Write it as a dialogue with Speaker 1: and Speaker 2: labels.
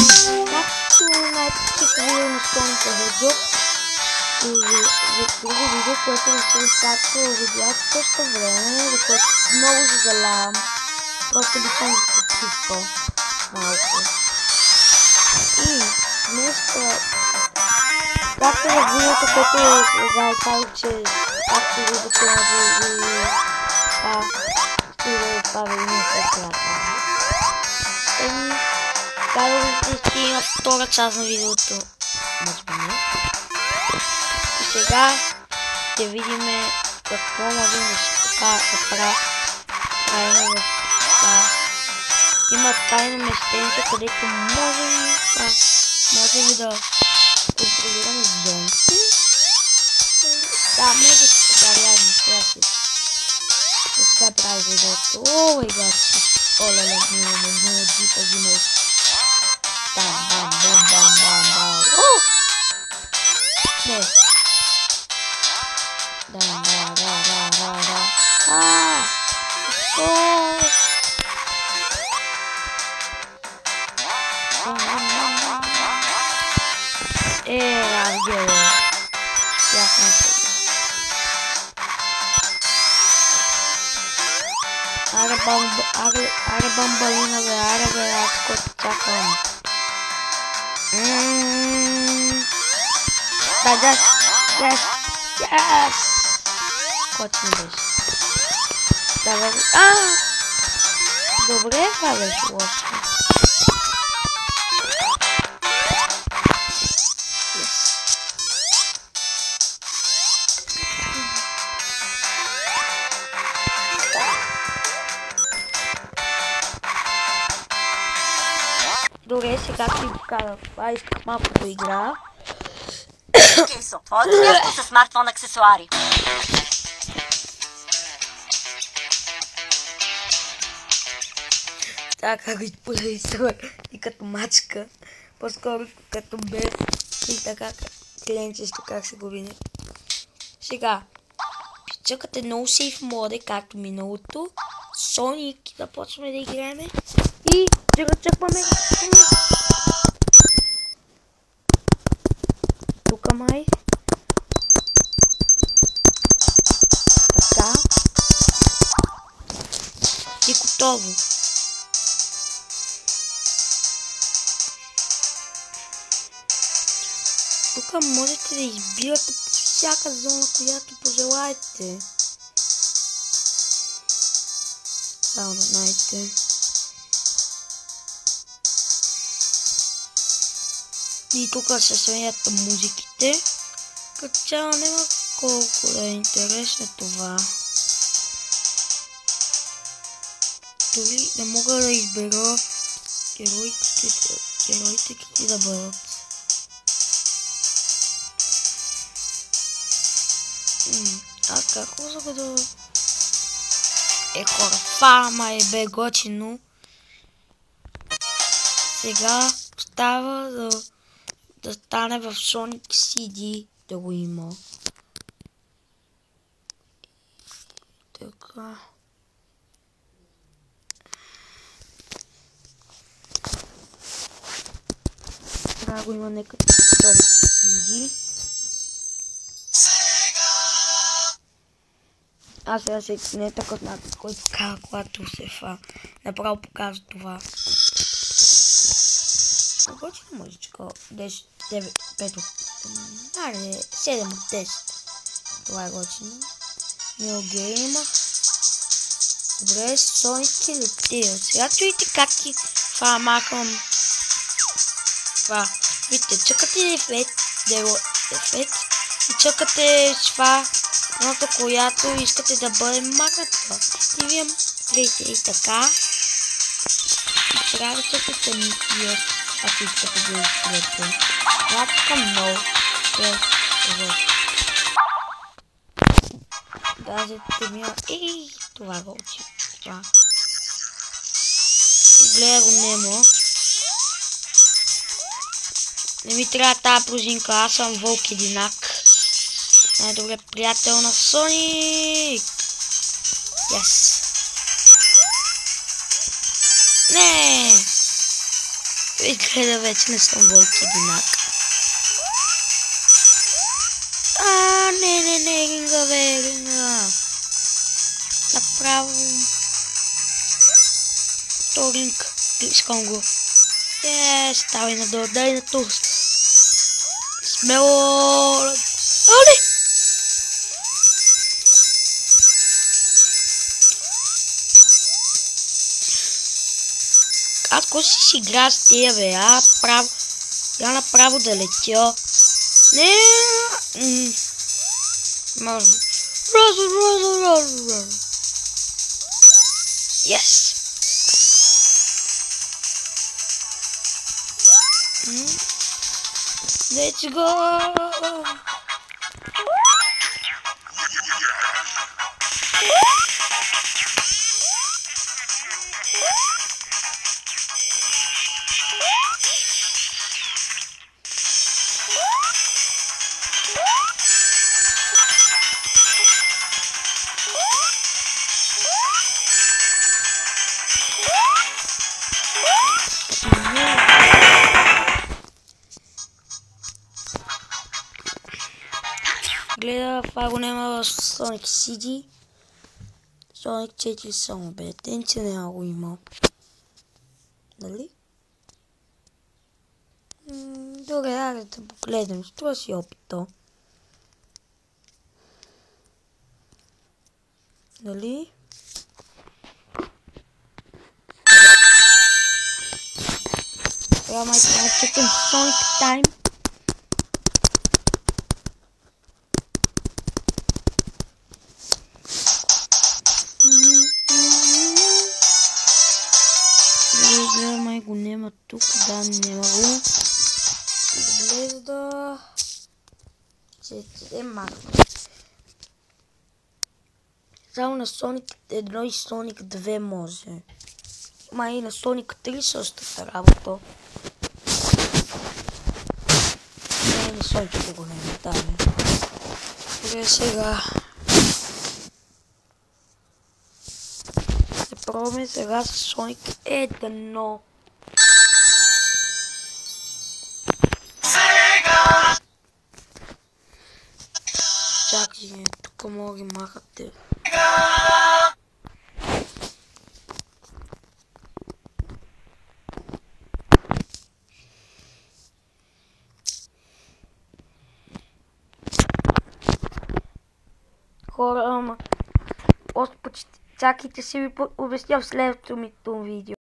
Speaker 1: Както знаете, че видео на Sonic the Hedgehog и друго видео, което не се изкачва видео доста време, за което много съжалявам. Просто би съм подпискал малко. И днес, както в видеото, което сега казах, че както виждате на видео, това видео след това. Казах, че има втора част на видеото. Може би не. И сега ще видим какво можем да правим в това. Има тайно местенце, където можем да контролираме зоните. Да, може да реално сега до сега прави видеото. О, май гад. Оле, много джипа взимал. Бам, бам, бам, бам, бам, бам. О! Не. Да. О! Разгел. Ясно. Аре бамбалина, бе, аз който чакам. Да, yes! Който не беше. Давай. Добре, това беше лошо. Добре, сега ще го казвам. Това исках малко да игра.
Speaker 2: Твоето място с смартфон аксесуари.
Speaker 1: Така го използвай и като мачка. По-скоро като бе и така кленчесто, как се го види. Сега, чакате много сейф моде, както миналото. Соник, да почваме да играем. И чакваме. Тука май. Така. И готово. Тук можете да избирате по всяка зона, която пожелаете. Само да знаете. И тук се сменят музиките. Като цяло няма колко да е интересно това. Дори не мога да избера героите какви да бъдат. Аз как мога да... Хора, фарма бе готино. Сега става да стане в Sonic CD да го има. Така. Трябва да го има нека Sonic CD. Аз сега не е такъв начин, който казва, когато се направо показва това. Готина мъжичка. 10, 9, 5 от... Аре, 7 от 10. Това е готино. New Game. Добре, Sonic и Luteo. Сега чуете как ти махам. Това. Вижте, чакате дефет. И чакате това. Едната, която искате да бъде махната. И вие гледайте и така. И трябва да чакате мисия, ако искате да изгледате. Това така много. Даже темя. Това го учи. Това. Гледа го немо. Не ми трябва тази пружинка, аз съм вълк единак. Най-добре приятел на Соник! Yes! И гледа, вече не съм вълк единак. Не, ринга. Направо. Торинг. Искам го. Ставай надолу, дай на турс. Смело. Оле! Ако си игра с тия, бе, я направо да летя. Не. Може. Yes. Let's go. Гледа, това го няма в Sonic CD. Sonic 4 само, бе. Тенция няма го има. Дали? Добре, айде да погледам. Това си опито. Дали? Сега май трябва да чекам Sonic Time. Май го няма тук, да, няма го. Изглежда... че махна. Само на Sonic 1 и Sonic 2 може. Май и на Sonic 3 същата работа. Не, на Sonic го няма, да, бе. Добре, сега... Пробваме сега с Sonic 1. Чакай, тук мога ги махате. Хора, ама... Чакайте си ви обясня в следващото ми видео.